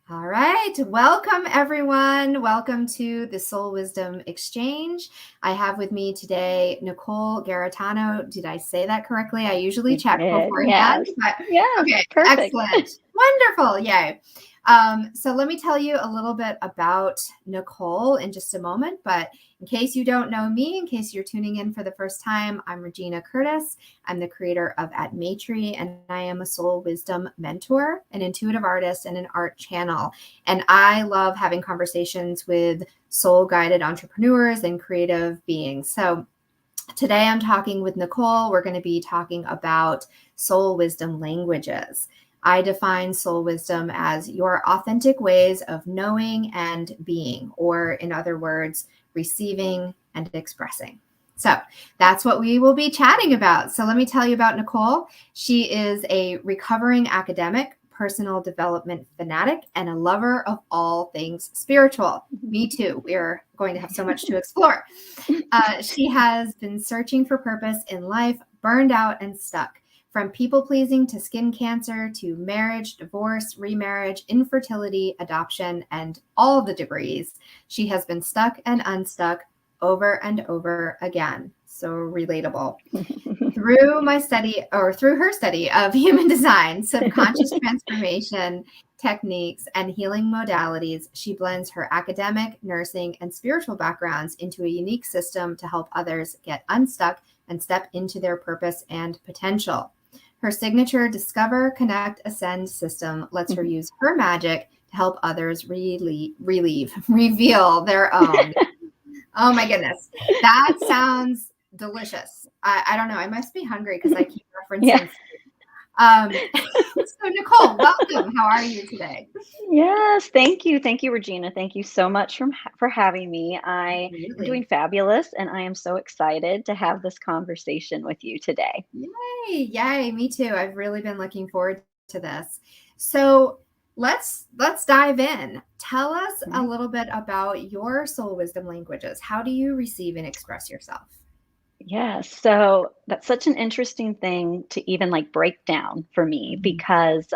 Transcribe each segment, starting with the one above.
All right. Welcome, everyone. Welcome to the Soul Wisdom Exchange. I have with me today Nicole Garritano. Did I say that correctly? I usually You check did, beforehand. yes. But Yes, okay, perfect. excellent. Wonderful. Yay. So let me tell you a little bit about Nicole in just a moment. But in case you don't know me, in case you're tuning in for the first time, I'm Regina Curtis. I'm the creator of At Matri, and I am a soul wisdom mentor, an intuitive artist, and an art channel. And I love having conversations with soul guided entrepreneurs and creative beings. So today I'm talking with Nicole. We're going to be talking about soul wisdom languages. I define soul wisdom as your authentic ways of knowing and being, or in other words, receiving and expressing. So that's what we will be chatting about. So let me tell you about Nicole. She is a recovering academic, personal development fanatic, and a lover of all things spiritual. Me too. We're going to have so much to explore. She has been searching for purpose in life, burned out and stuck. From people pleasing to skin cancer to marriage, divorce, remarriage, infertility, adoption, and all the degrees, she has been stuck and unstuck over and over again. So relatable. Through her study of human design, subconscious transformation techniques, and healing modalities, she blends her academic, nursing, and spiritual backgrounds into a unique system to help others get unstuck and step into their purpose and potential. Her signature Discover, Connect, Ascend system lets her use her magic to help others reveal their own. Oh my goodness. That sounds delicious. I don't know. I must be hungry because I keep Yeah. referencing. So Nicole, welcome. How are you today? Yes, thank you. Thank you, Regina. Thank you so much for having me. I am doing Absolutely. fabulous, and I am so excited to have this conversation with you today. Yay. Yay. Me too. I've really been looking forward to this. So let's dive in. Tell us a Right? little bit about your soul wisdom languages. How do you receive and express yourself? Yes. So that's such an interesting thing to even like break down for me Mhm. because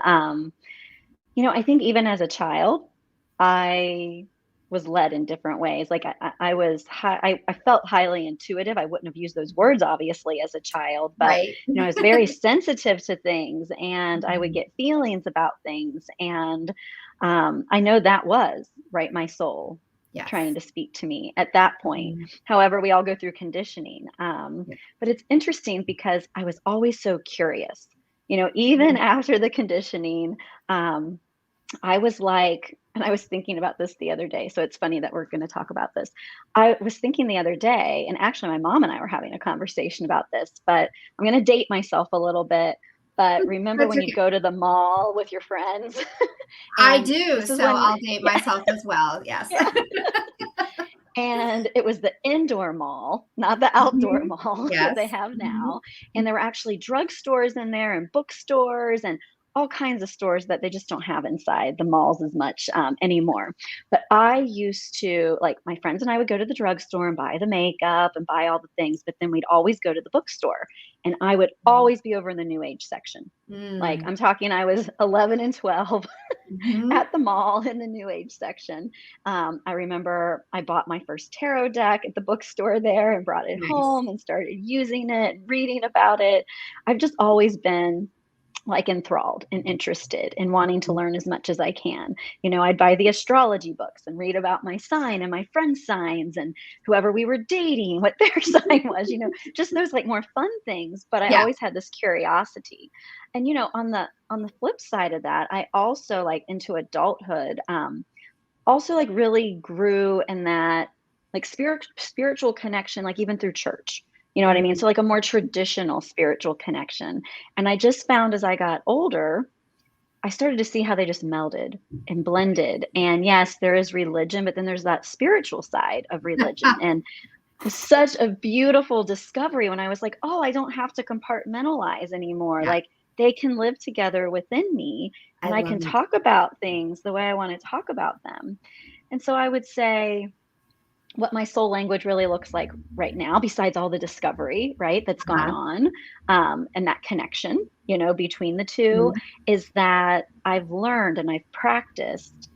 I think even as a child, I was led in different ways. Like I was I felt highly intuitive. I wouldn't have used those words obviously as a child, but Right. I was very sensitive to things, and I would Mhm. get feelings about things, and I know that was right my soul trying Yes. to speak to me at that point. Mhm. However, we all go through conditioning, Yeah. but it's interesting because I was always so curious. Even after the conditioning. Um, I was like, and I was thinking about this the other day. So it's funny that we're going to talk about this. I was thinking the other day, and actually, my mom and I were having a conversation about this, but I'm going to date myself a little bit. But remember That's when you okay. go to the mall with your friends? I And do. this is So when, I'll date yeah, myself as well. Yes. yeah. And it was the indoor mall, not the outdoor Mhm. mall that they Yes. have Mhm. now. And there were actually drugstores in there and bookstores and all kinds of stores that they just don't have inside the malls as much anymore. But I used to, like, my friends and I would go to the drugstore and buy the makeup and buy all the things, but then we'd always go to the bookstore. And I would always be over in the new age section. Like, Mm. I'm talking, I was 11 and 12 Mhm. at the mall in the new age section. I remember I bought my first tarot deck at the bookstore there and brought it Nice. home and started using it and reading about it. I've just always been like enthralled and interested in wanting to learn as much as I can. I'd buy the astrology books and read about my sign and my friends' signs and whoever we were dating, what their sign was, just those like more fun things. But I Yeah. always had this curiosity. And on the flip side of that, I also like into adulthood, also like really grew in that like spiritual connection, like even through church. You know what I mean? Mm. So like a more traditional spiritual connection. And I just found as I got older, I started to see how they just melded and blended. And yes, there is religion, but then there's that spiritual side of religion. And it was such a beautiful discovery when I was like, oh, I don't have to compartmentalize anymore. Yeah. Like they can live together within me, I and I love can it. talk about things the way I want to talk about them. And so I would say what my soul language really looks like right now, besides all the discovery, right, that's gone Uh-huh. on, and that connection, between the two, Mhm. is that I've learned and I've practiced.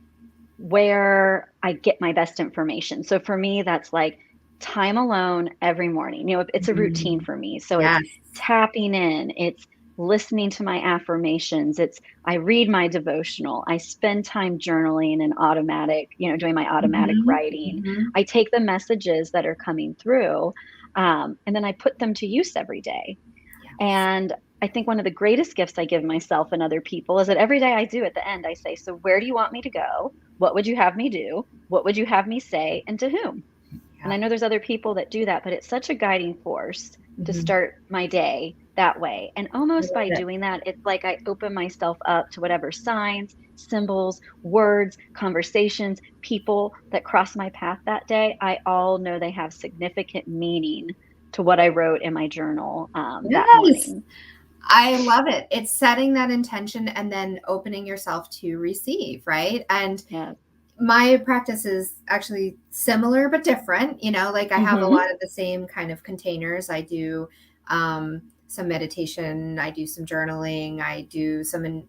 where I get my best information. So for me, that's like time alone every morning. It's a routine Mhm. for me. So it's Yes. tapping in, it's listening to my affirmations, I read my devotional, I spend time journaling and doing my automatic Mhm. writing. Mhm. I take the messages that are coming through, and then I put them to use every day. Yes. And I think one of the greatest gifts I give myself and other people is that every day I do at the end, I say, "So where do you want me to go? What would you have me do? What would you have me say? And to whom?" And Yeah. I know there's other people that do that, but it's such a guiding force to Mhm. start my day that way. And I almost love by it. doing that, it's like I open myself up to whatever signs, symbols, words, conversations, people that cross my path that day. I all know they have significant meaning to what I wrote in my journal that Yes. morning. I love it. It's setting that intention and then opening yourself to receive, right? And Yeah. my practice is actually similar but different. Like I have a Mhm. lot of the same kind of containers. I do some meditation, I do some journaling, I do some,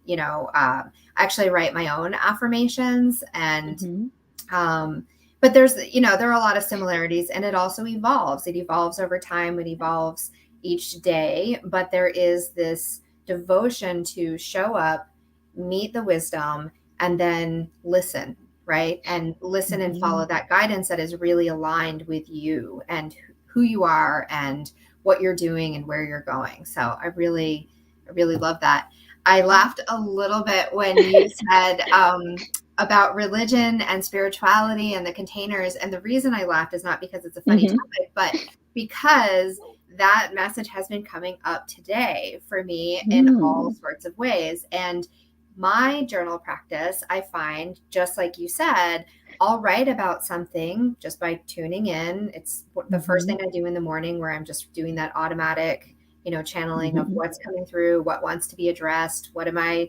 actually write my own affirmations and Mhm. um, but there are a lot of similarities and it also evolves. It evolves over time. It evolves each day, but there is this devotion to show up, meet the wisdom, and then listen, right? And listen and follow Mhm. that guidance that is really aligned with you and who you are and what you're doing and where you're going. So I really love that. I laughed a little bit when you said about religion and spirituality and the containers. And the reason I laughed is not because it's a funny Mhm. topic, but because that message has been coming up today for me in all Mm. sorts of ways. And my journal practice, I find, just like you said, I'll write about something just by tuning in. It's the first thing Mhm. I do in the morning where I'm just doing that automatic, channeling of Mhm. what's coming through, what wants to be addressed, what am I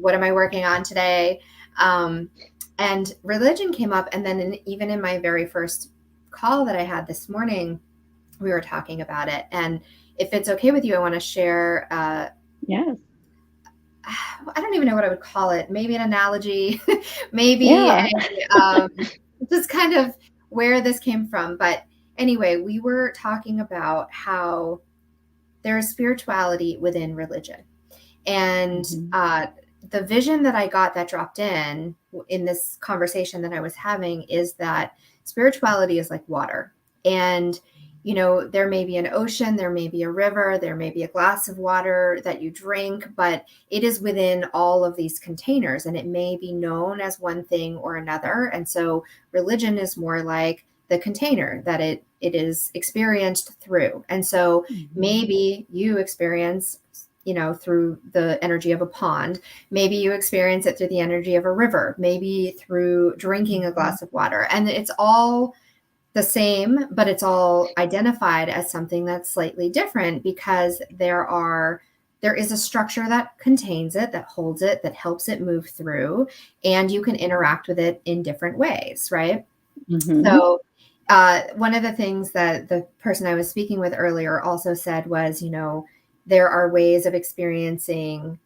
working on today? Um, and religion came up. And then even in my very first call that I had this morning, we were talking about it. And if it's okay with you, I want to share, Yes. I don't even know what I would call it. Maybe an analogy, maybe Yeah. just kind of where this came from. But anyway, we were talking about how there is spirituality within religion. And Mhm. the vision that I got that dropped in this conversation that I was having is that spirituality is like water. And, there may be an ocean, there may be a river, there may be a glass of water that you drink, but it is within all of these containers and it may be known as one thing or another. And so religion is more like the container that it is experienced through. And so Mhm. maybe you experience through the energy of a pond. Maybe you experience it through the energy of a river, maybe through drinking a Mhm. glass of water. And it's all the same, but it's all identified as something that's slightly different because there is a structure that contains it, that holds it, that helps it move through, and you can interact with it in different ways, right? Mhm. So, one of the things that the person I was speaking with earlier also said was, there are ways of experiencing,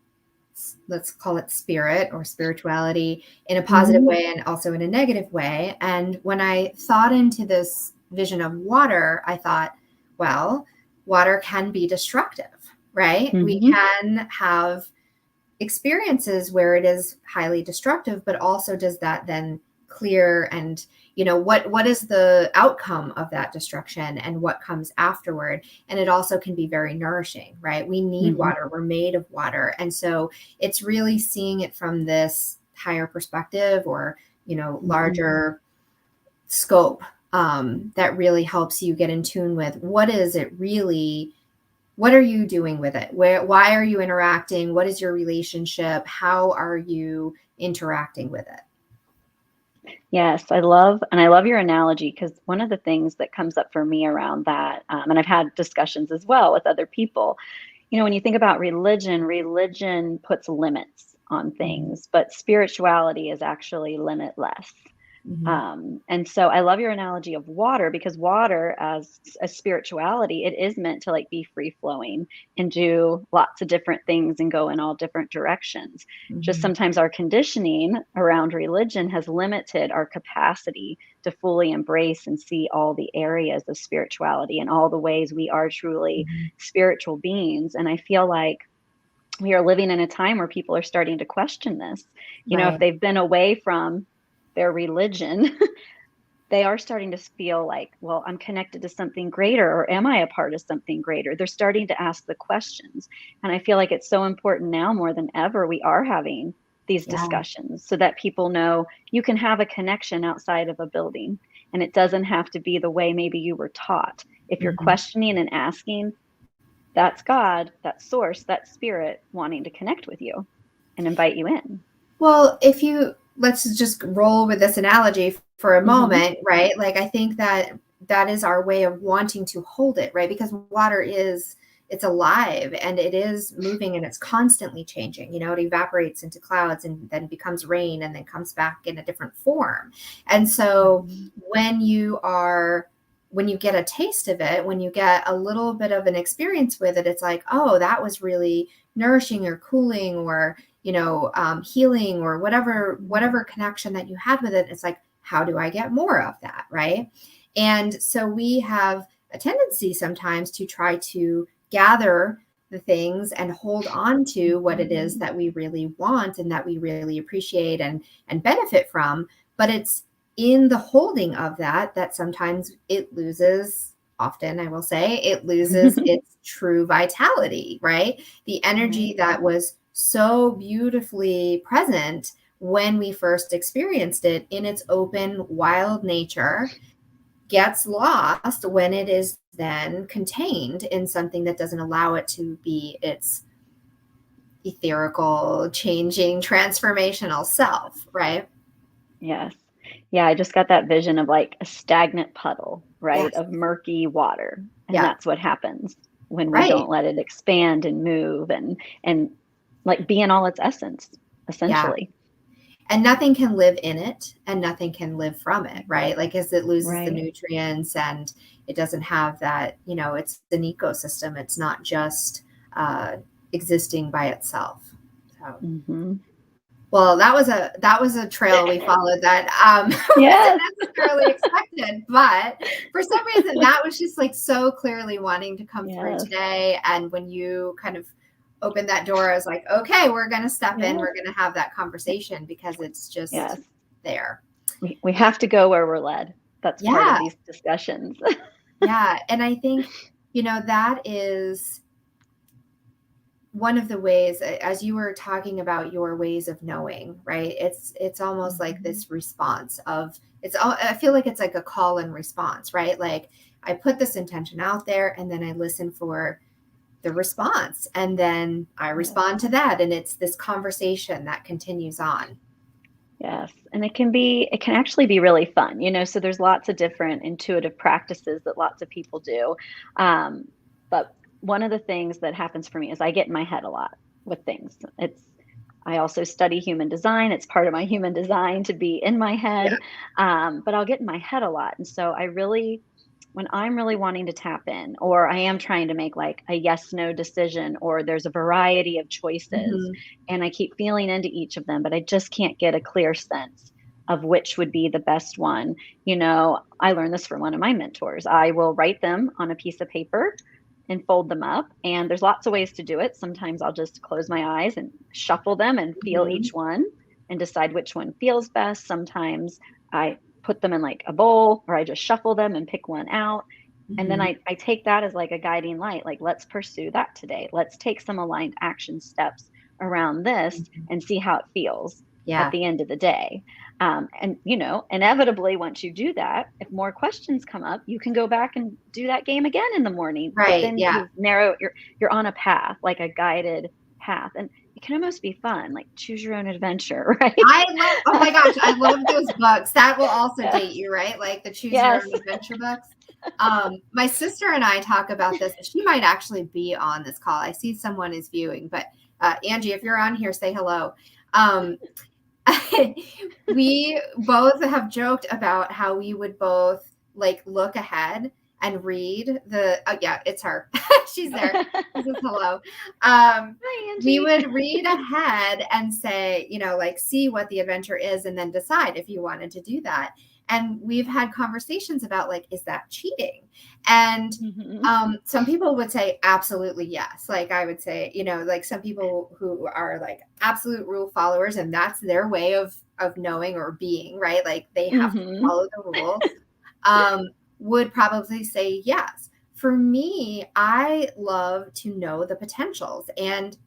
let's call it spirit or spirituality, in a positive Mhm. way and also in a negative way. And when I thought into this vision of water, I thought, well, water can be destructive, right? We Mhm. can have experiences where it is highly destructive, but also does that then clear and what is the outcome of that destruction and what comes afterward. And it also can be very nourishing, right? We need Mhm. water, we're made of water. And so it's really seeing it from this higher perspective or Mhm. larger scope, that really helps you get in tune with what are you doing with it? Why are you interacting? What is your relationship? How are you interacting with it? Yes, I love your analogy because one of the things that comes up for me around that, and I've had discussions as well with other people. When you think about religion, religion puts limits on Mhm. things, but spirituality is actually limitless. And so I love your analogy of water, because water as a spirituality, it is meant to like be free flowing and do lots of different things and go in all different directions. Just sometimes our conditioning around religion has limited our capacity to fully embrace and see all the areas of spirituality and all the ways we are truly spiritual beings. And I feel like we are living in a time where people are starting to question this. You know, if they've been away from their religion, they are starting to feel like, well, I'm connected to something greater, or am I a part of something greater? They're starting to ask the questions. And I feel like it's so important now more than ever, we are having these discussions so that people know you can have a connection outside of a building, and it doesn't have to be the way maybe you were taught. If you're questioning and asking, that's God, that's source, that's spirit wanting to connect with you and invite you in. Well, let's just roll with this analogy for a moment, right? Like, I think that is our way of wanting to hold it, right? Because water it's alive and it is moving and it's constantly changing. You know, it evaporates into clouds and then becomes rain and then comes back in a different form. And so when you get a taste of it, when you get a little bit of an experience with it, it's like, oh, that was really nourishing or cooling or, you know, healing or whatever connection that you had with it. It's like, how do I get more of that? Right. And so we have a tendency sometimes to try to gather the things and hold on to what it is that we really want and that we really appreciate and benefit from. But it's in the holding of that sometimes it loses, often I will say, it loses its true vitality, right? The energy that was so beautifully present when we first experienced it in its open, wild nature gets lost when it is then contained in something that doesn't allow it to be its etherical, changing, transformational self, right? Yes. Yeah, I just got that vision of like a stagnant puddle, right? Yes. Of murky water. And Yeah. that's what happens when we Right. don't let it expand and move and like be in all its essence, Yeah. essentially. And nothing can live in it and nothing can live from it, right? Like, as it loses the Right. nutrients and it doesn't have that, you know, it's an ecosystem. It's not just existing by itself. So, well, that was a trail we followed that wasn't Yes. necessarily expected, but for some reason that was just like so clearly wanting to come through Yes. today. And when you kind of opened that door, I was like, okay, we're going to step in. Yes. We're going to have that conversation because it's just Yes. there. We have to go where we're led. That's part of Yeah. these discussions. Yeah. And I think, you know, that is one of the ways, as you were talking about your ways of knowing, right? It's almost like this response of I feel like it's like a call and response, right? Like, I put this intention out there and then I listen for the response and then I respond to that. And it's this conversation that continues on. Yes. And it can actually be really fun, you know, so there's lots of different intuitive practices that lots of people do. But one of the things that happens for me is I get in my head a lot with things. I also study human design. It's part of my human design to be in my head. But I'll get in my head a lot. And so when I'm really wanting to tap in, or I am trying to make like a yes, no decision, or there's a variety of choices and I keep feeling into each of them, but I just can't get a clear sense of which would be the best one. You know, I learned this from one of my mentors. I will write them on a piece of paper and fold them up. And there's lots of ways to do it. Sometimes I'll just close my eyes and shuffle them and feel each one and decide which one feels best. Sometimes I put them in like a bowl, or I just shuffle them and pick one out. And then I take that as like a guiding light. Like, let's pursue that today. Let's take some aligned action steps around this and see how it feels at the end of the day. And, you know, inevitably, once you do that, if more questions come up, you can go back and do that game again in the morning. But Right. then Yeah. you've narrowed, you're on a path, like a guided path. And it can almost be fun, like choose your own adventure, right? Oh my gosh, I love those books. That will also date you, right? Like the Choose Your Own Adventure books. My sister and I talk about this. She might actually be on this call. I see someone is viewing, but Angie, if you're on here, say hello. we both have joked about how we would both like look ahead and read the, oh yeah, it's her. She's there. She says hello. Hi, We Angie. would read ahead and say, like see what the adventure is and then decide if you wanted to do that. And we've had conversations about like, is that cheating? And some people would say absolutely yes. Like I would say, like some people who are like absolute rule followers and that's their way of knowing or being, right? Like they have to follow the rules, would probably say yes. For me, I love to know the potentials, and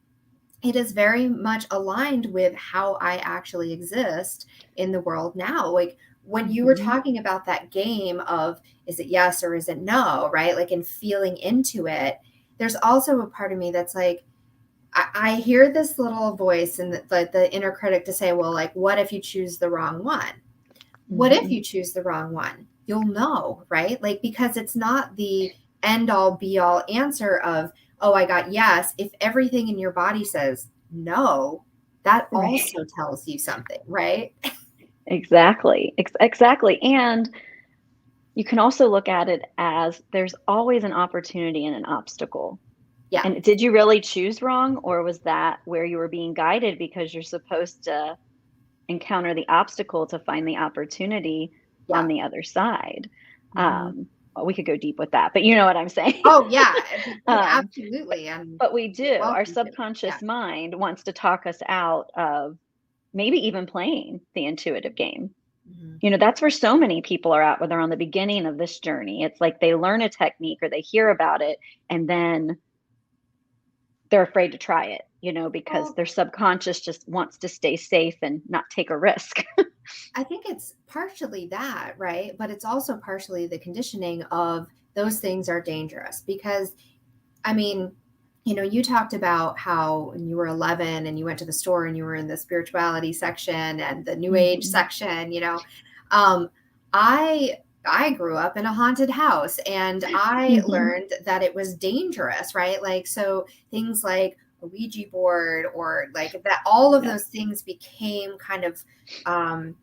it is very much aligned with how I actually exist in the world now. Like when you were talking about that game of is it yes or is it no, right? Like in feeling into it, there's also a part of me that's like, I hear this little voice and the inner critic to say, well, like, what if you choose the wrong one? What if you choose the wrong one? You'll know, right? Like, because it's not the end all be all answer of, oh, I got yes. If everything in your body says no, that Right. also tells you something, right? Exactly. Exactly. And you can also look at it as there's always an opportunity and an obstacle. Yeah. And did you really choose wrong, or was that where you were being guided because you're supposed to encounter the obstacle to find the opportunity Yeah. on the other side? Mm-hmm. Well, we could go deep with that, but you know what I'm saying. Oh, yeah. um, Absolutely. And but we do. you're Our welcome to. Yeah. subconscious mind wants to talk us out of maybe even playing the intuitive game. Mm-hmm. That's where so many people are at when they're on the beginning of this journey. It's like they learn a technique or they hear about it and then they're afraid to try it, because Well, their subconscious just wants to stay safe and not take a risk. I think it's partially that, right? But it's also partially the conditioning of those things are dangerous because, I mean, you talked about how when you were 11 and you went to the store and you were in the spirituality section and the new age section, um, I I grew up in a haunted house and I learned that it was dangerous, right? Like, so things like a Ouija board or like that, all of Yeah. those things became kind of um,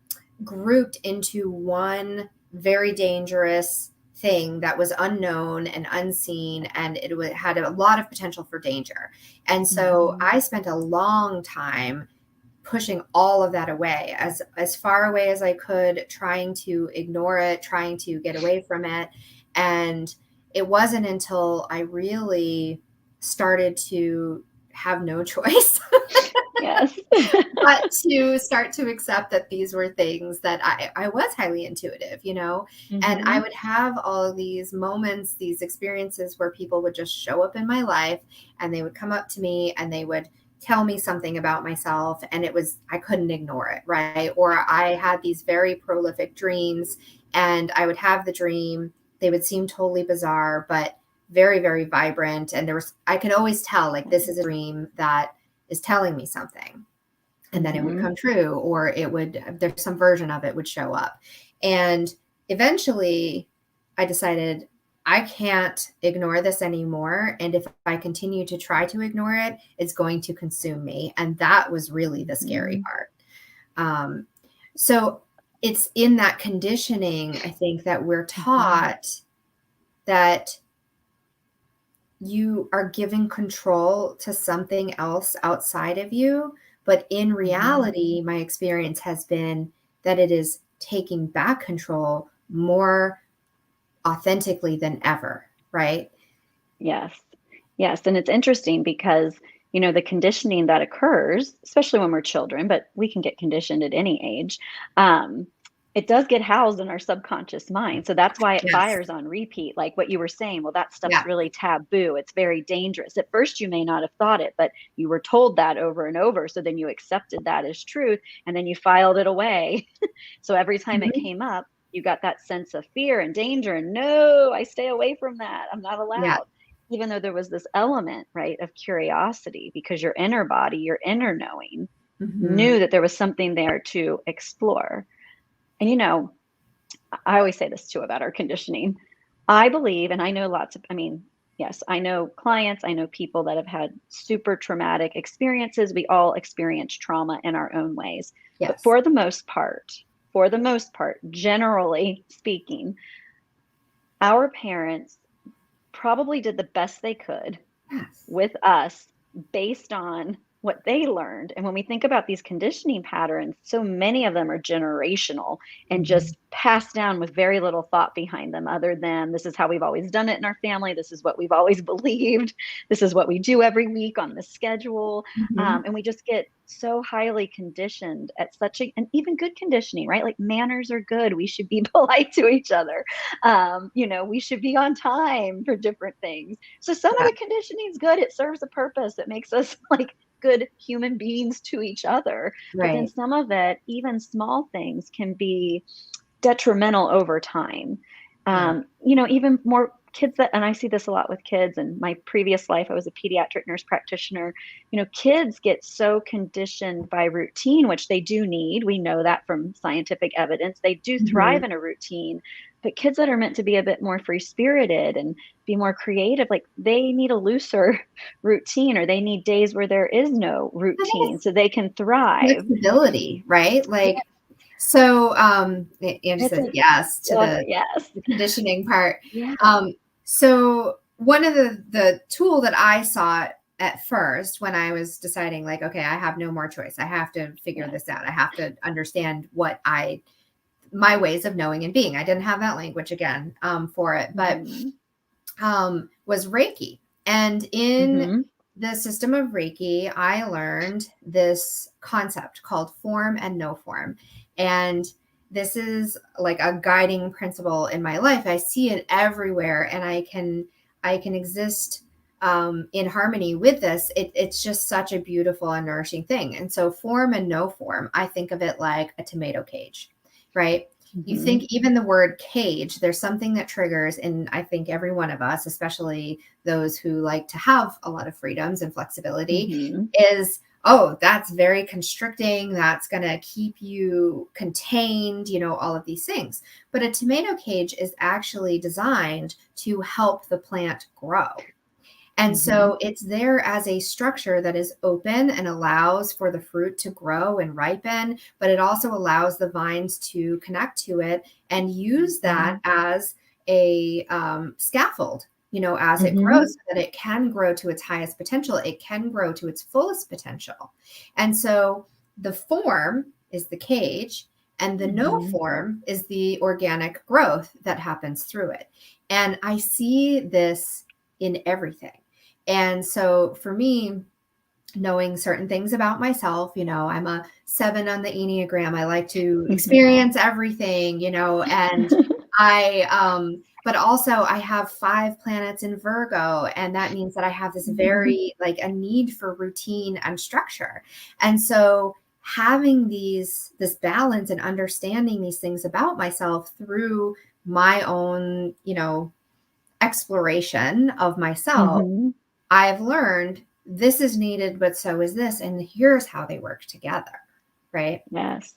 grouped into one very dangerous thing that was unknown and unseen, and it had a lot of potential for danger. And so I spent a long time pushing all of that away, as far away as I could, trying to ignore it, trying to get away from it. And it wasn't until I really started to have no choice Yes. but to start to accept that these were things that I was highly intuitive, and I would have all of these moments, these experiences where people would just show up in my life and they would come up to me and they would tell me something about myself. And I couldn't ignore it, right? Or I had these very prolific dreams and I would have the dream. They would seem totally bizarre, but very, very vibrant. And I could always tell like this is a dream that is telling me something, and then it would come true, or there's some version of it would show up. And eventually I decided I can't ignore this anymore. And if I continue to try to ignore it, it's going to consume me. And that was really the scary part. So it's in that conditioning, I think, that we're taught that you are giving control to something else outside of you. But in reality, my experience has been that it is taking back control more authentically than ever, right? Yes. Yes. And it's interesting because, the conditioning that occurs, especially when we're children, but we can get conditioned at any age, it does get housed in our subconscious mind. So that's why it Yes. fires on repeat. Like what you were saying, well, that stuff's Yeah. really taboo. It's very dangerous. At first, you may not have thought it, but you were told that over and over. So then you accepted that as truth and then you filed it away. So every time it Mhm. came up, you got that sense of fear and danger. And no, I stay away from that. I'm not Yeah. allowed. Even though there was this element, right, of curiosity, because your inner body, your inner knowing, Mhm. knew that there was something there to explore. And, I always say this too about our conditioning. I believe, and I know lots of, Yes, I know clients, I know people that have had super traumatic experiences. We all experience trauma in our own ways. But Yes. for the most part, generally speaking, our parents probably did the best they could Yes. with us based on what they learned. And when we think about these conditioning patterns, so many of them are generational and Mhm. just passed down with very little thought behind them, other than this is how we've always done it in our family. This is what we've always believed. This is what we do every week on the schedule. Mhm. And we just get so highly conditioned at such a, and even good conditioning, right? Like manners are good. We should be polite to each other. We should be on time for different things. So some of Yeah. the conditioning is good. It serves a purpose. It makes us like good human beings to each other. But then Right. some of it, even small things, can be detrimental over time. Yeah. Even more kids that, and I see this a lot with kids. In my previous life, I was a pediatric nurse practitioner. Kids get so conditioned by routine, which they do need. We know that from scientific evidence. They do thrive Mhm. in a routine. But kids that are meant to be a bit more free spirited and be more creative, like they need a looser routine, or they need days where there is no I think routine it's so they can thrive. flexibility, right? Yeah, Like, so, Angie it's says a yes to love it. Yes. the conditioning part. Yeah. So one of the tool that I saw at first when I was deciding, like, okay, I have no more choice. I have to figure Yes. this out. I have to understand my ways of knowing and being. I didn't have that language again for it, but Mhm. was Reiki. And in Mhm. the system of Reiki, I learned this concept called form and no form. And this is like a guiding principle in my life. I see it everywhere, and I can exist in harmony with this. It's just such a beautiful and nourishing thing. And so form and no form, I think of it like a tomato cage, right? You think Mhm. even the word cage, there's something that triggers in, I think, every one of us, especially those who like to have a lot of freedoms and flexibility, Mhm. is, oh, that's very constricting. That's going to keep you contained, all of these things. But a tomato cage is actually designed to help the plant grow. And Mhm. so it's there as a structure that is open and allows for the fruit to grow and ripen, but it also allows the vines to connect to it and use that Mhm. as a scaffold, as it grows, Mhm. so that it can grow to its highest potential. It can grow to its fullest potential. And so the form is the cage, and the no Mhm. form is the organic growth that happens through it. And I see this in everything. And so for me, knowing certain things about myself, I'm a 7 on the Enneagram. I like to Mhm. experience everything, and but also I have 5 planets in Virgo, and that means that I have this Mhm. very, like, a need for routine and structure. And so having this balance and understanding these things about myself through my own, exploration of myself, Mhm. I've learned this is needed, but so is this. And here's how they work together. Right. Yes.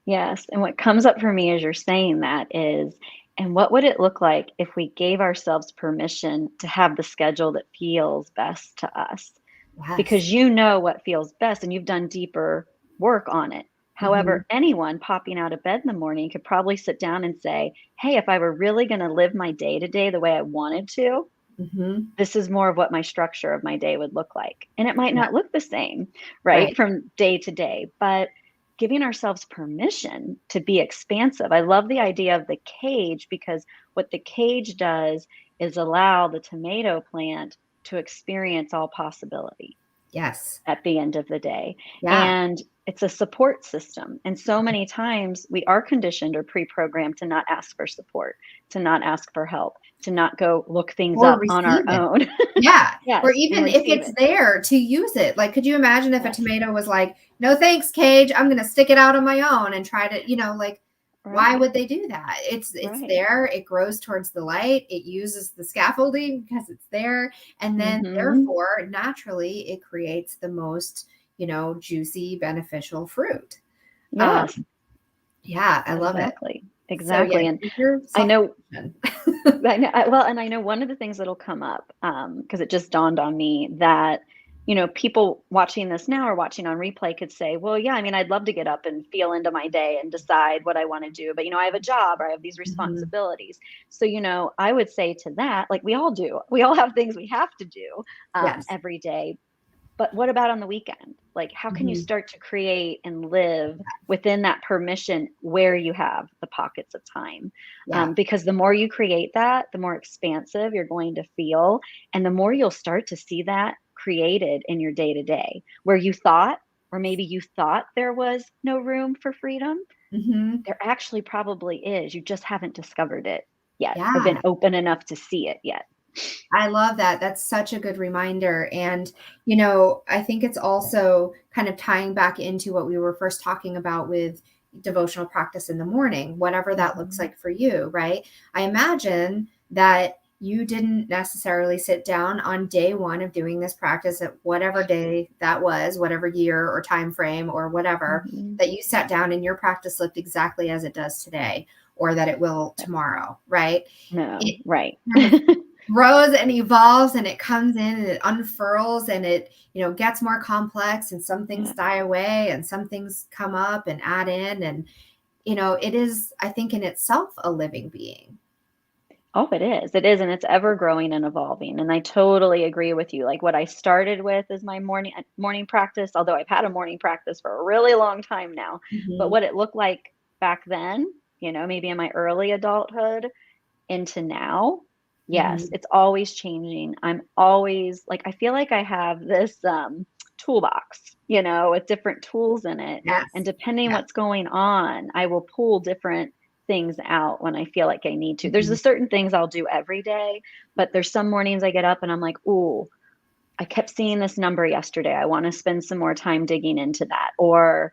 Yes, and what comes up for me as you're saying that is, and what would it look like if we gave ourselves permission to have the schedule that feels best to us? Yes. Because you know what feels best and you've done deeper work on it. Hmm. However, anyone popping out of bed in the morning could probably sit down and say, hey, if I were really going to live my day to day the way I wanted to, Hmm. this is more of what my structure of my day would look like. And it might Yeah. not look the same, Right. right, from day to day, but giving ourselves permission to be expansive. I love the idea of the cage because what the cage does is allow the tomato plant to experience all possibility Yes. at the end of the day. Yeah. And it's a support system. And so many times we are conditioned or pre programmed to not ask for support, to not ask for help, to not go look things Or up on our receive it. own. Yeah. Or Yes, and even if receive it's it. there, to use it. Like, could you imagine if a Yes, tomato was like, no thanks, cage, I'm going to stick it out on my own and try to, like, why right, would they do that? It's right. there. It grows towards the light. It uses the scaffolding because it's there. And then Mhm. therefore, naturally, it creates the most, juicy, beneficial fruit. Um, Yes, yeah, I love it. exactly, So yeah, exactly. And use your I self. know Well, and I know one of the things that'll come up, because it just dawned on me that, people watching this now or watching on replay could say, well, yeah, I mean, I'd love to get up and feel into my day and decide what I want to do. But, I have a job or I have these Mhm. responsibilities. So, I would say to that, like we all do, we all have things we have to do Yes. every day. But what about on the weekend? Like, how can you Mhm. start to create and live within that permission where you have the pockets of time? Yeah. Because the more you create that, the more expansive you're going to feel. And the more you'll start to see that created in your day to day, where you thought, or maybe you thought there was no room for freedom. Mhm. There actually probably is. You just haven't discovered it yet or been Yeah. open enough to see it yet. I love that. That's such a good reminder. And, I think it's also kind of tying back into what we were first talking about with devotional practice in the morning, whatever that looks Mhm. like for you, right? I imagine that you didn't necessarily sit down on day one of doing this practice at whatever day that was, whatever year or time frame or whatever, Mhm. that you sat down and your practice looked exactly as it does today or that it will tomorrow, right? No, It right. kind of grows and evolves and it comes in and it unfurls and it gets more complex and some things Yeah. die away and some things come up and add in and it is, I think, in itself a living being. Oh, it is. It is, and it's ever growing and evolving. And I totally agree with you. Like what I started with is my morning practice, although I've had a morning practice for a really long time now. But Mhm. what it looked like back then, maybe in my early adulthood into now, yes, Mhm. it's always changing. I'm always like I feel like I have this toolbox, with different tools in it. And Yes. depending Yes. what's going on, I will pull different things out when I feel like I need to. There's a Mhm. certain things I'll do every day, but there's some mornings I get up and I'm like, "Ooh, I kept seeing this number yesterday. I want to spend some more time digging into that." Or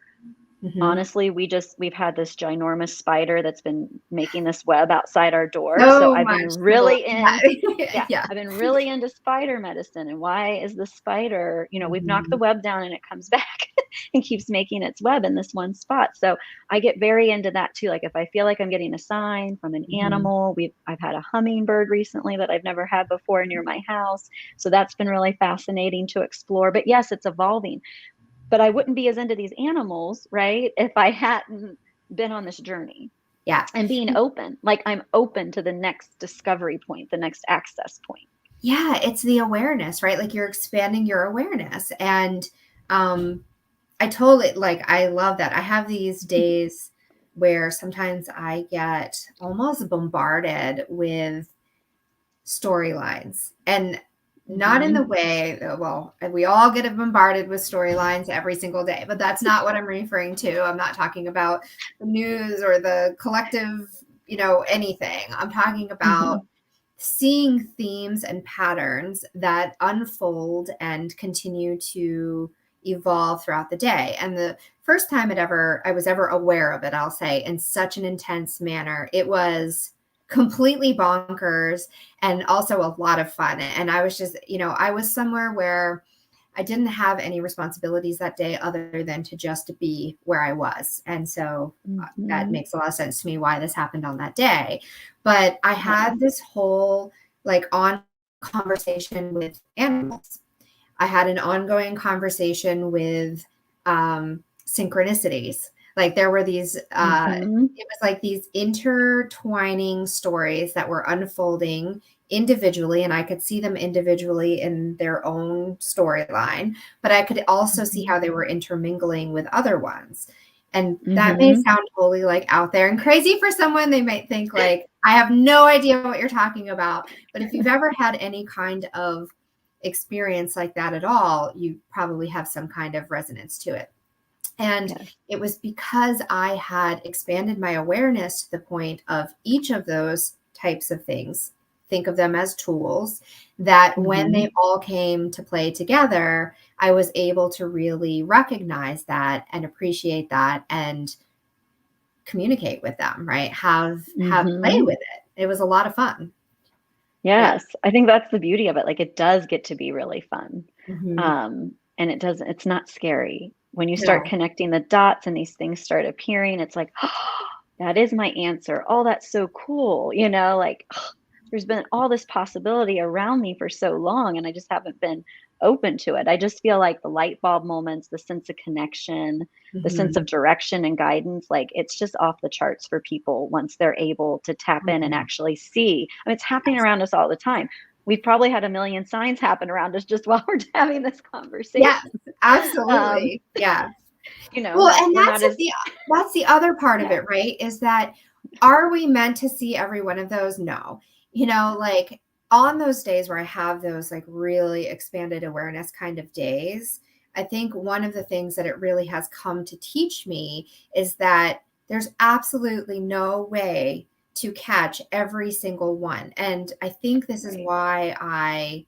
Mhm. honestly, we've had this ginormous spider that's been making this web outside our door, so So I've been much trouble. really in Yeah. yeah, Yeah. I've been really into spider medicine, and why is the spider, we've knocked the Mhm. web down and it comes back and keeps making its web in this one spot. So I get very into that too. Like if I feel like I'm getting a sign from an Mhm. animal, I've had a hummingbird recently that I've never had before near my house. So that's been really fascinating to explore. But yes, it's evolving. But I wouldn't be as into these animals, right, if I hadn't been on this journey Yeah. and being open. Like I'm open to the next discovery point, the next access point. Yeah, it's the awareness, right? Like you're expanding your awareness. And um I totally I love that. I have these days where sometimes I get almost bombarded with storylines and not in the Mhm. way well, we all get bombarded with storylines every single day, but that's not what I'm referring to. I'm not talking about the news or the collective, anything. I'm talking about Mhm. seeing themes and patterns that unfold and continue to evolve throughout the day. And the first time I was ever aware of it, I'll say, in such an intense manner, it was completely bonkers and also a lot of fun. And I was just, I was somewhere where I didn't have any responsibilities that day other than to just be where I was. And so that Mhm. makes a lot of sense to me why this happened on that day. But I Yeah. had this whole on conversation with animals. I had an ongoing conversation with synchronicities. Like there were these, Mhm. it was like these intertwining stories that were unfolding individually, and I could see them individually in their own storyline, but I could also see Mhm. how they were intermingling with other ones. And that may Mhm. sound totally out there and crazy for someone. They might think I have no idea what you're talking about. But if you've ever had any kind of experience like that at all, you probably have some kind of resonance to it. And Yes. it was because I had expanded my awareness to the point of each of those types of things, think of them as tools, that when they Mhm. all came to play together, I was able to really recognize that and appreciate that and communicate with them, right? Have play Mhm. with it. It was a lot of fun. Yeah. Yes, I think that's the beauty of it. Like it does get to be really fun. Mhm. And it's not scary. When you start No. connecting the dots and these things start appearing, it's like, oh, that is my answer. Oh, that's so cool. Like there's been all this possibility around me for so long, and I just haven't been open to it. I just feel like the light bulb moments, the sense of connection, the sense Mhm. of direction and guidance, like it's just off the charts for people once they're able to tap in and Mhm. actually see. I mean, it's happening Yes. around us all the time. We've probably had a million signs happen around us just while we're having this Yes, conversation. Um, absolutely. Yeah. Well, that and we're not as that's the other part of yeah. it, right? Is that are we meant to see every one of those? No. Like on those days where I have those like really expanded awareness kind of days, I think one of the things that it really has come to teach me is that there's absolutely no way to catch every single one. And I think this is Right.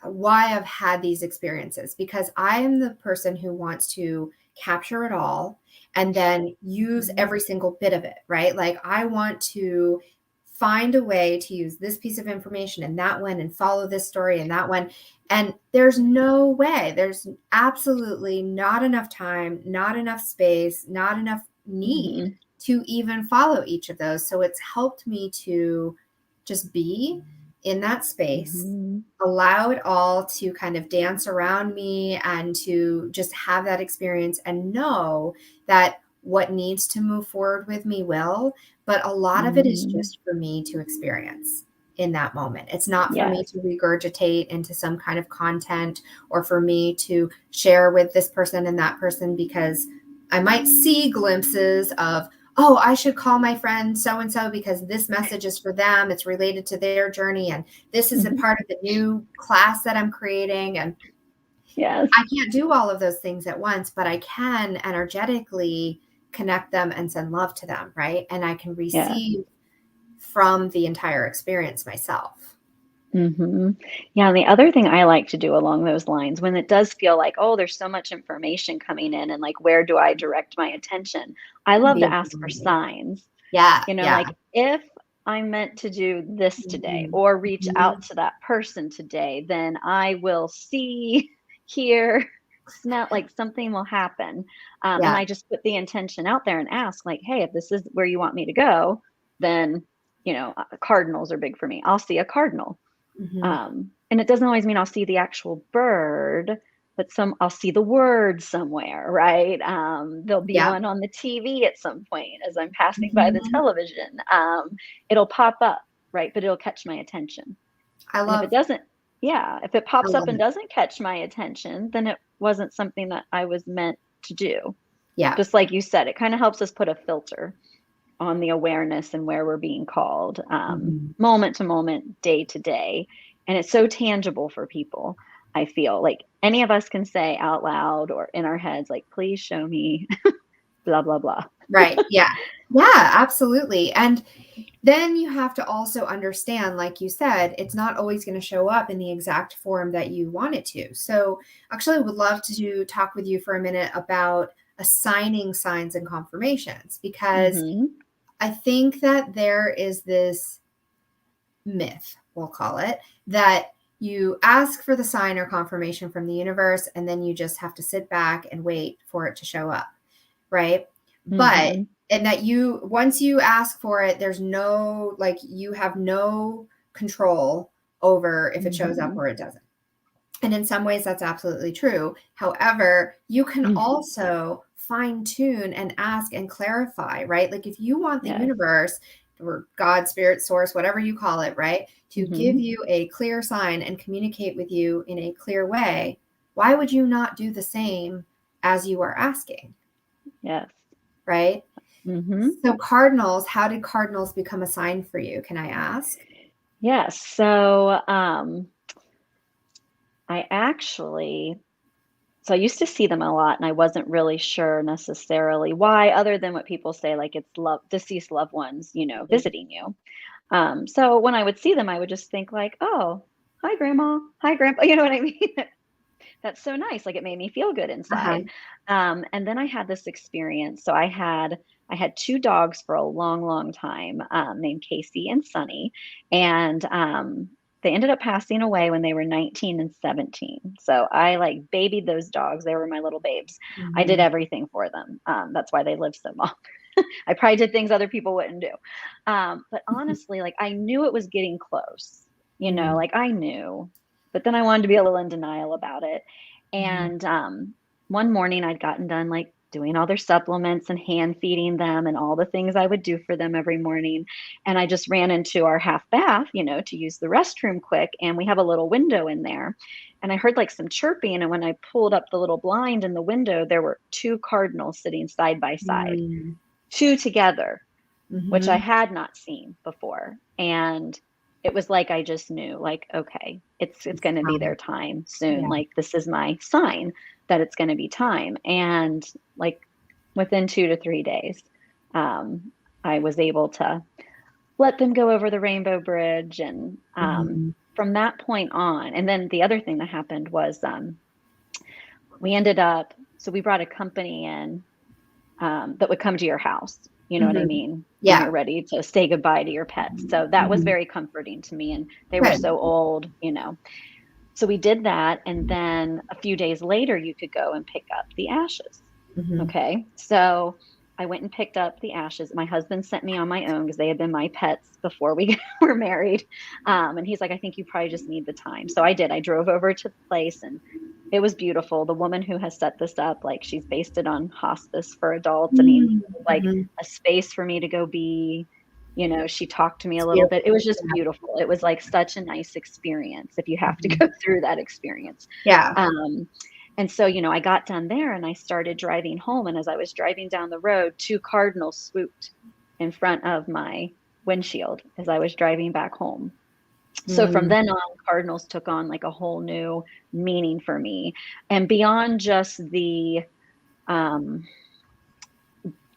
why I've had these experiences, because I am the person who wants to capture it all and then use Mhm. every single bit of it, right? Like I want to find a way to use this piece of information and that one and follow this story and that one. And there's no way, there's absolutely not enough time, not enough space, not enough need Mhm. to even follow each of those. So it's helped me to just be in that space, Mhm. allow it all to kind of dance around me and to just have that experience and know that what needs to move forward with me will, but a lot of it is Mhm. just for me to experience in that moment. It's not for me Yes. to regurgitate into some kind of content or for me to share with this person and that person, because I might see glimpses of, oh, I should call my friend so and so because this message is for them. It's related to their journey. And this is a Mhm. part of the new class that I'm creating. And Yes. I can't do all of those things at once, but I can energetically connect them and send love to them, right? And I can Yeah. receive from the entire experience myself. Mhm. Yeah, and the other thing I like to do along those lines, when it does feel like, "Oh, there's so much information coming in and, like, where do I direct my attention?" I love The to ask for ability. signs. Yeah, yeah. Like, if I'm meant to do this today Mhm. or reach out Mhm. to that person today, then I will see, hear, smell, like, something will happen. And Yeah. I just put the intention out there and ask, like, "Hey, if this is where you want me to go, then" cardinals are big for me. I'll see a cardinal. Mhm. And it doesn't always mean I'll see the actual bird, but I'll see the word somewhere, right? There'll be Yeah. one on the TV at some point as I'm passing by the Mhm. television. It'll pop up, right? But it'll catch my attention. I And if it love doesn't, yeah, if it I pops up love and it. doesn't catch my attention, then it wasn't something that I was meant to do. Yeah. Just like you said, it kind of helps us put a filter on the awareness and where we're being called, Mhm. moment to moment, day to day. And it's so tangible for people. I feel like any of us can say out loud or in our heads, like, please show me blah, blah, blah. Right. Yeah. Yeah, absolutely. And then you have to also understand, like you said, it's not always going to show up in the exact form that you want it to. So, actually, I would love to talk with you for a minute about assigning signs and confirmations, because Hmm. I think that there is this myth, we'll call it, that you ask for the sign or confirmation from the universe and then you just have to sit back and wait for it to show up, right? But Hmm. and that you once you ask for it, there's no, like, you have no control over if it shows up Hmm. or it doesn't. And in some ways that's absolutely true. However, you can also fine tune and ask and clarify, right? Like if you want the Yes. universe or God, spirit, source, whatever you call it, right, to give Hmm. you a clear sign and communicate with you in a clear way, why would you not do the same as you are asking, Yes. right? Hmm. So cardinals, how did cardinals become a sign for you? Can I ask? Yes. So I actually So I used to see them a lot, and I wasn't really sure necessarily why, other than what people say, like it's deceased loved ones, Mhm. visiting you. So when I would see them, I would just think like, oh, hi grandma, hi grandpa. You know what I mean? That's so nice. Like it made me feel good Uh-huh. inside. And then I had this experience. So I had two dogs for a long, long time, named Casey and Sunny, and they ended up passing away when they were 19 and 17. So I like babied those dogs. They were my little babes. I did Mhm. everything for them. That's why they lived so long. I probably did things other people wouldn't do. But honestly, like I knew it was getting close, Mm-hmm. like I knew, but then I wanted to be a little in denial about it. Mm-hmm. And one morning I'd gotten done like doing all their supplements and hand feeding them and all the things I would do for them every morning. And I just ran into our half bath, to use the restroom quick. And we have a little window in there. And I heard like some chirping. And when I pulled up the little blind in the window, there were two cardinals sitting side by side, two together, which I Mm-hmm. had not seen before. And it was like I just knew, like, okay, it's going to be their time soon. Yeah. Like this is my sign that it's going to be time. And like within 2 to 3 days, I was able to let them go over the Rainbow Bridge. And Mm-hmm. from that point on, and then the other thing that happened was we ended up, so we brought a company in that would come to your house. You know what I Mm-hmm. mean? When Yeah. you're ready to say goodbye to your pets. So that was Mm-hmm. very comforting to me. And they were Good. so old. So we did that. And then a few days later, you could go and pick up the ashes. Mm-hmm. Okay. So I went and picked up the ashes. My husband sent me on my own because they had been my pets before we were married. And he's like, I think you probably just need the time. So I did. I drove over to the place and it was beautiful. The woman who has set this up, like she's based it on hospice for adults. I mean, like Mm-hmm. a space for me to go be, she talked to me a It's little bit. It beautiful. was just beautiful. It was like such a nice experience if you have to Mm-hmm. go through that experience. Yeah. And so, I got done there and I started driving home. And as I was driving down the road, two cardinals swooped in front of my windshield as I was driving back home. So from Mm-hmm. then on, cardinals took on like a whole new meaning for me. And beyond just the um,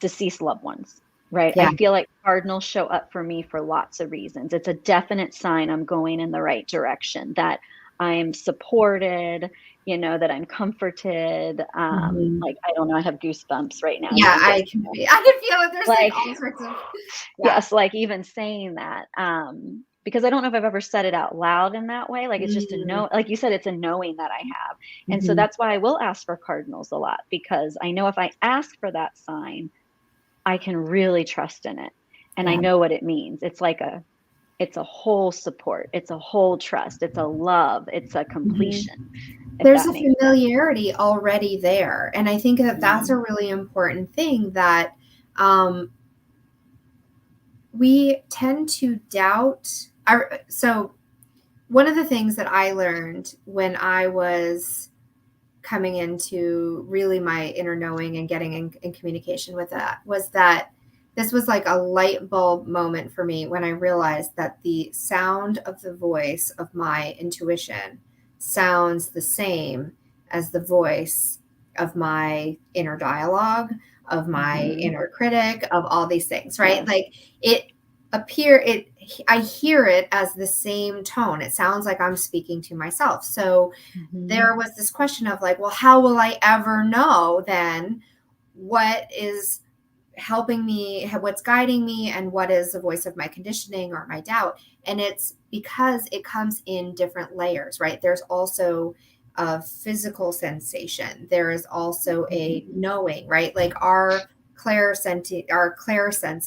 deceased loved ones, right? I Yeah. feel like cardinals show up for me for lots of reasons. It's a definite sign I'm going in the right direction, that I'm supported, that I'm comforted. Mm-hmm. Like, I don't know, I have goosebumps right now, Yeah, just I can feel it. There's like like, all sorts of, yeah. yes, like even saying that. Because I don't know if I've ever said it out loud in that way. Like it's just a know, like you said, it's a knowing that I have. And so Mm-hmm. that's why I will ask for cardinals a lot, because I know if I ask for that sign, I can really trust in it. And I Yeah. know what it means. It's a whole support. It's a whole trust. It's a love. It's a Mm-hmm. completion, if There's that a makes sense. familiarity already there. And I think that that's a Mm. really important thing that um, we tend to doubt. So, one of the things that I learned when I was coming into really my inner knowing and getting in communication with that was that this was like a light bulb moment for me when I realized that the sound of the voice of my intuition sounds the same as the voice of my inner dialogue, of my Hmm. inner critic, of all these things, right? Yes. Like it it I hear it as the same tone. It sounds like I'm speaking to myself. So Hmm. there was this question of like, well, how will I ever know then what is helping me, what's guiding me, and what is the voice of my conditioning or my doubt? And it's because it comes in different layers, right? There's also a physical sensation. There is also a Hmm. knowing, right? Like our clair senses,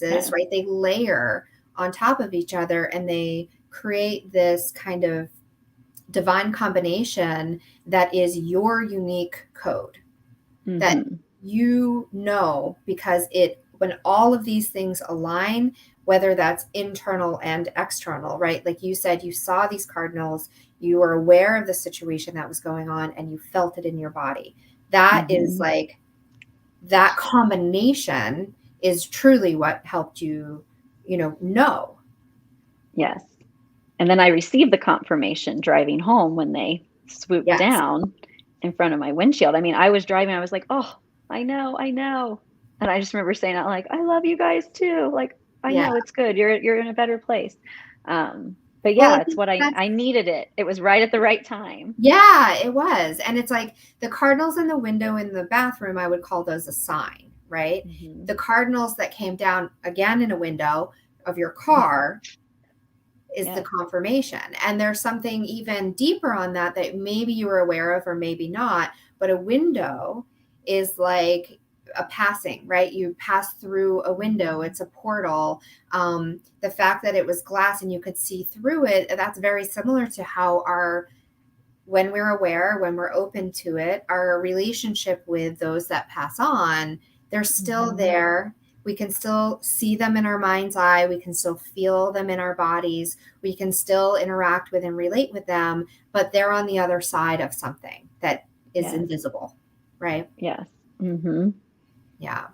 Yes. right? They layer on top of each other and they create this kind of divine combination that is your unique code that Hmm. you know because it when all of these things align, whether that's internal and external, right? Like you said, you saw these cardinals, you were aware of the situation that was going on and you felt it in your body. That is Hmm. like that combination is truly what helped you, know. Yes. And then I received the confirmation driving home when they swooped Yes. down in front of my windshield. I mean, I was driving, I was like, "Oh, I know, I know." And I just remember saying out like, "I love you guys too." Like, "I Yeah. know it's good. You're in a better place." But Well, I yeah, it's think what that's I needed it. It was right at the right time. Yeah, it was. And it's like the cardinals in the window in the bathroom, I would call those a sign, right? Hmm. The cardinals that came down again in a window of your car is the Yes. confirmation. And there's something even deeper on that that maybe you were aware of or maybe not, but a window is like a passing, right? You pass through a window, it's a portal. The fact that it was glass and you could see through it, that's very similar to how when we're aware, when we're open to it, our relationship with those that pass on, they're still there. We can still see them in our mind's eye. We can still feel them in our bodies. We can still interact with and relate with them, but they're on the other side of something that is invisible, right? Yes. Mm-hmm. Yeah.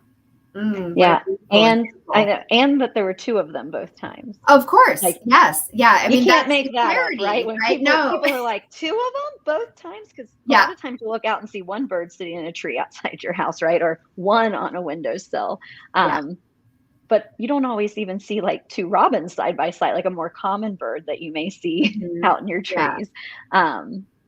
Yeah. And I example. know, and that there were two of them both times. Of course. Like, yes. Yeah. I you mean, can't that's the make that up, clarity, right? When right? people No. are like, two of them both times, because a Yeah. lot of times you look out and see one bird sitting in a tree outside your house, right? Or one on a windowsill. Yeah. But you don't always even see like two robins side by side, like a more common bird that you may see Mhm. out in your Yeah. trees.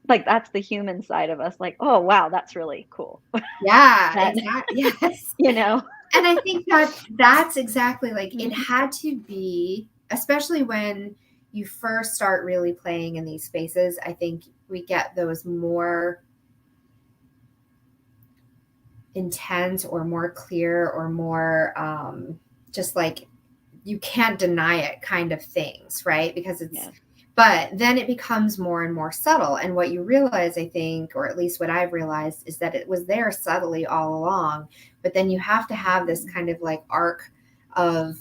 Like that's the human side of us, like, oh wow, that's really cool. Yeah. That, Exactly. Yes. you know. And I think that that's exactly like it Mhm. had to be, especially when you first start really playing in these spaces. I think we get those more intense or more clear or more just like you can't deny it kind of things, right? Because it's, but then it becomes more and more subtle. And what you realize, I think, or at least what I've realized, is that it was there subtly all along. But then you have to have this kind of like arc of,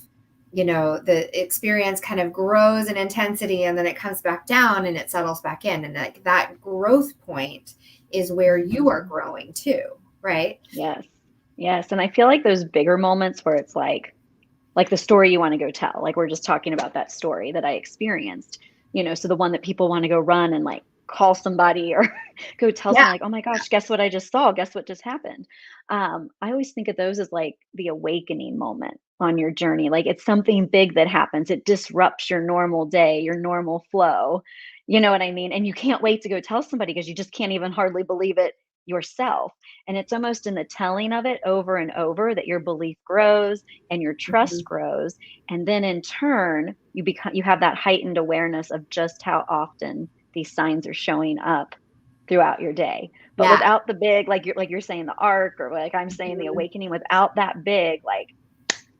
the experience kind of grows in intensity and then it comes back down and it settles back in. And like that growth point is where you are growing too, right? Yes. Yes. And I feel like those bigger moments where it's like the story you want to go tell, like we're just talking about that story that I experienced, so the one that people want to go run and like call somebody or go tell Yeah. someone, like, oh my gosh, guess what I just saw? Guess what just happened? I always think of those as like the awakening moment on your journey. Like it's something big that happens. It disrupts your normal day, your normal flow. You know what I mean? And you can't wait to go tell somebody because you just can't even hardly believe it yourself. And it's almost in the telling of it over and over that your belief grows and your Mhm. trust grows, and then in turn you have that heightened awareness of just how often these signs are showing up throughout your day, but Yeah. without the big, like you're saying, the arc, or like I'm saying the Mhm. awakening, without that big like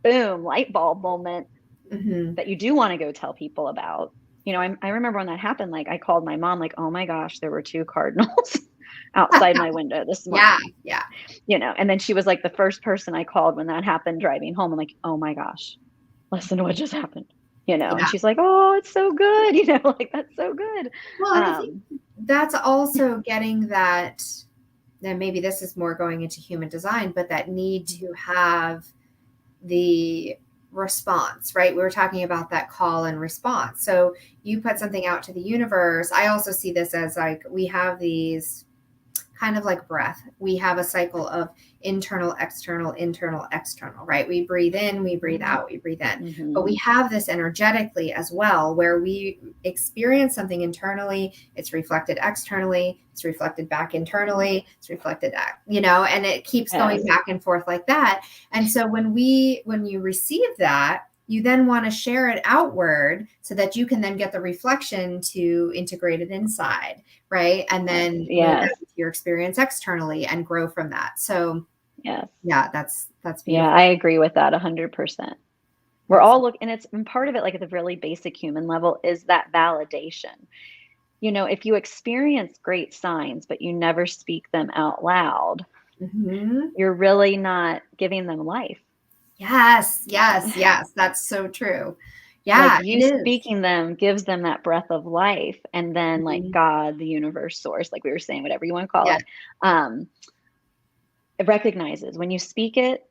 boom light bulb moment Mhm. that you do want to go tell people about. I remember when that happened, like I called my mom, like, oh my gosh, there were two cardinals outside my window this Yeah. morning. Yeah. And then she was like the first person I called when that happened driving home. I'm like, oh my gosh, listen to what just happened. And Yeah. she's like, oh, it's so good. Like that's so good. Well, and I think Um, that's also getting that, and maybe this is more going into human design, but that need to have the response, right? We were talking about that call and response. So you put something out to the universe. I also see this as like we have these kind of like breath. We have a cycle of internal, external, right? We breathe in, we breathe out, we breathe in. But we mhm. have this energetically as well, where we experience something internally, it's reflected externally, it's reflected back internally, it's reflected back, and it keeps going Yes. back and forth like that. And so when you receive that, you then want to share it outward so that you can then get the reflection to integrate it inside, right? And then move Yes. out into your experience externally and grow from that. So Yes. yeah, that's Yeah, beautiful. I agree with that 100%. We're That's all and it's and part of it, like at the really basic human level, is that validation. If you experience great signs, but you never speak them out loud, mhm. you're really not giving them life. Yes, yes, yes. That's so true. Like Yeah, it you is. speaking them gives them that breath of life. And then like Mhm. God, the universe, source, like we were saying, whatever you want to call Yeah. it, um, it recognizes when you speak it,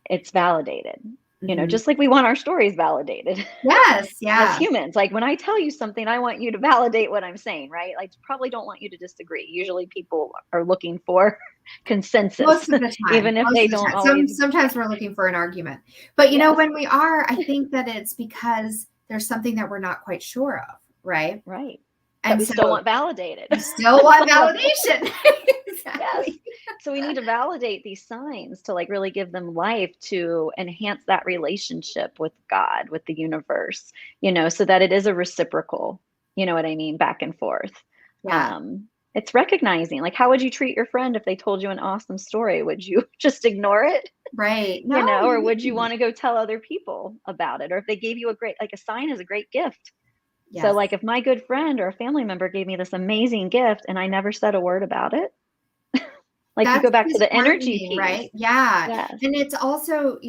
it's validated. Mhm. Just like we want our stories validated Yes, as yeah. humans. Like when I tell you something, I want you to validate what I'm saying, right? Like probably don't want you to disagree. Usually people are looking for consensus, Most of the time, even if most they of the don't time. always. Yeah. Sometimes we're looking for an argument. But Yes. when we are, I think that it's because there's something that we're not quite sure of, right? Right. That And we so still want validated. you still want Like, validation. yes. Exactly. So we need to validate these signs to like really give them life, to enhance that relationship with God, with the universe, so that it is a reciprocal, you know what I mean, back and forth. Yeah. Um, it's recognizing, like, how would you treat your friend if they told you an awesome story? Would you just ignore it? Right. You No, know, or you would you wouldn't. want to go tell other people about it? Or if they gave you a great, like, a sign is a great gift. So, Yes. like, if my good friend or a family member gave me this amazing gift and I never said a word about it, like, you That's go back to the energy disheartening, piece. right? Yeah. Yes. And it's also,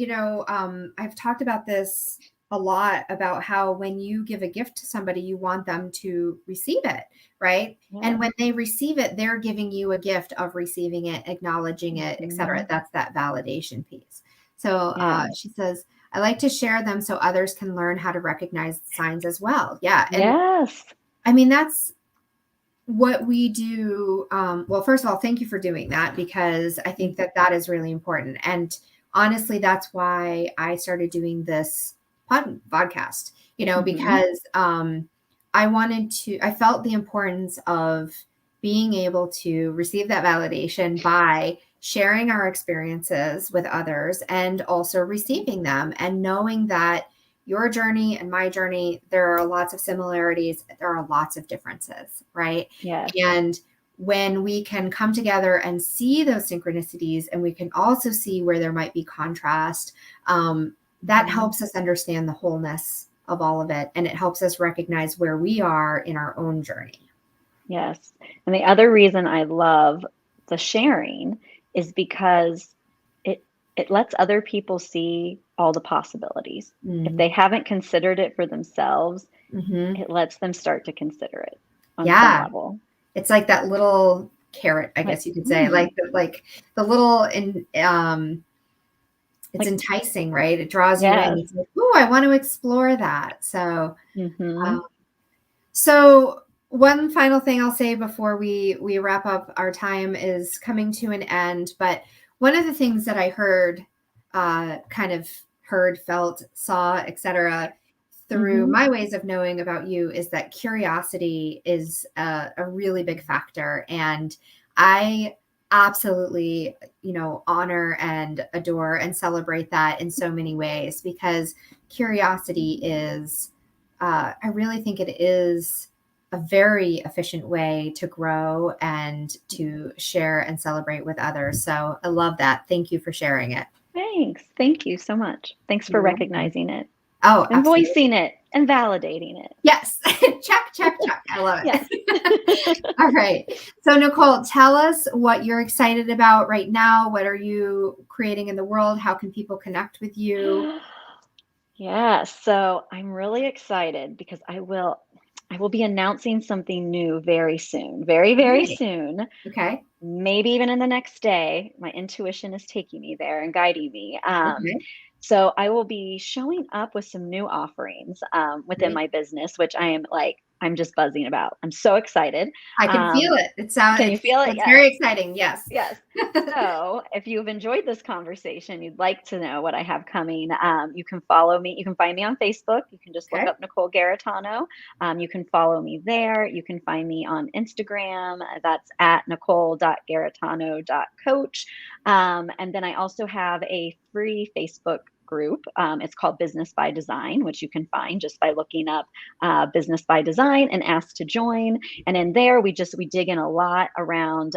I've talked about this a lot about how when you give a gift to somebody, you want them to receive it, right? And Yes. when they receive it, they're giving you a gift of receiving it, acknowledging it, et cetera. Mhm. That's that validation piece. So Yes. she says, I like to share them so others can learn how to recognize signs as well. Yeah. And Yes. I mean, that's what we do. Well, first of all, thank you for doing that, because I think that that is really important. And honestly, that's why I started doing this podcast, Mhm. because I felt the importance of being able to receive that validation by sharing our experiences with others and also receiving them and knowing that your journey and my journey, there are lots of similarities, there are lots of differences, right? Yes. And when we can come together and see those synchronicities, and we can also see where there might be contrast, that Mhm. helps us understand the wholeness of all of it. And it helps us recognize where we are in our own journey. Yes. And the other reason I love the sharing is because it it lets other people see all the possibilities. If Mm-hmm. they haven't considered it for themselves, Mm-hmm. it lets them start to consider it on some Yeah. level. It's like that little carrot, I Like, guess you could say, like the little it's like, enticing, right? It draws you in. yes. It's like, oh, I want to explore that. So, Mhm. um, so one final thing I'll say before we wrap up, our time is coming to an end. But one of the things that I heard, kind of heard, felt, saw, etc., through Mhm. my ways of knowing about you is that curiosity is a really big factor, and I absolutely, honor and adore and celebrate that in so many ways, because curiosity is, I really think it is a very efficient way to grow and to share and celebrate with others. So I love that. Thank you for sharing it. Thanks. Thank you so much. Thanks for You're welcome. recognizing it Oh, and absolutely. voicing it and validating it. Yes. Check, check, check. I love Yes. it. All right. So, Nicole, tell us what you're excited about right now. What are you creating in the world? How can people connect with you? Yeah, so I'm really excited because I will be announcing something new very soon. Very, very Yay. soon. Okay. Maybe even in the next day. My intuition is taking me there and guiding me. Okay. So I will be showing up with some new offerings within Great. my business, which I'm just buzzing about. I'm so excited. I can Um, feel it. can you feel it? It's Yes. very exciting. Yes. Yes. So, if you've enjoyed this conversation, you'd like to know what I have coming, you can follow me. You can find me on Facebook. You can just look Okay. up Nicole Garritano. You can follow me there. You can find me on Instagram. That's at nicole.garritano.coach. And then I also have a free Facebook group. It's called Business by Design, which you can find just by looking up Business by Design and ask to join. And in there, we dig in a lot around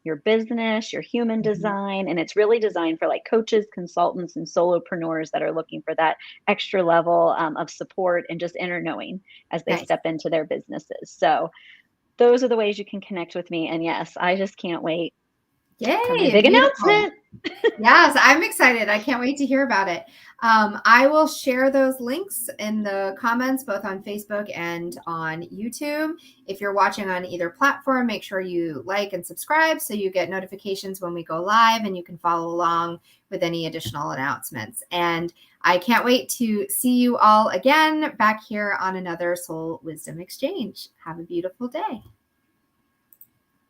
your business, your human Mhm. design, and it's really designed for like coaches, consultants, and solopreneurs that are looking for that extra level of support and just inner knowing as they Nice. step into their businesses. So those are the ways you can connect with me. And yes, I just can't wait for my Yay. big Beautiful. announcement. Yes, I'm excited. I can't wait to hear about it. I will share those links in the comments, both on Facebook and on YouTube. If you're watching on either platform, make sure you like and subscribe so you get notifications when we go live, and you can follow along with any additional announcements. And I can't wait to see you all again back here on another Soul Wisdom Exchange. Have a beautiful day.